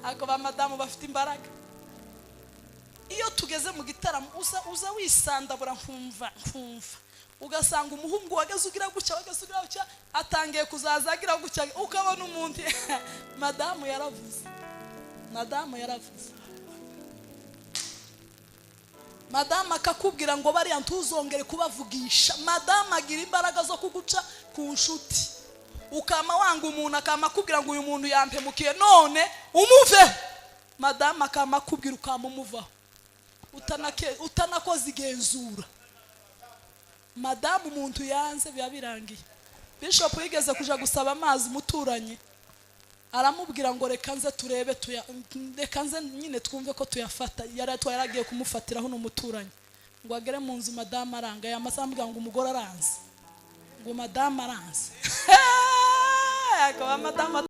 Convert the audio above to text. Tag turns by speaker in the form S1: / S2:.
S1: ako ba madamu bafite imbaraga. Iyo tugeze mu gitaramo uza wisandabura nkumva ugasanga umuhungu wageze ugira gucya atangiye kuzaza agira gucya ukabona umuntu madamu yaravuze madamu akakubwira ngo bariya ntuzongere kubavugisha. Madamu agira imbaraga zo kuguca ku nshuti, ukama wanga umuntu akama akubwira ngo uyu muntu yampemukiye none umuve. Madamu akama akubwira ukamumuvaho utanakoze igenzura. Madamu umuntu yanze biba birangiye. Bishop yigeze kuja gusaba amazi umuturanyi, aramubwira ngo reka nze turebe reka nze nyine twumve ko tuyafata. Yaragiye kumufatiraho n'umuturanyi ngo agere mu nzu. Madamu aranga yamasambwira ngo umugore aranze, ngo madamu aranze akaba madamu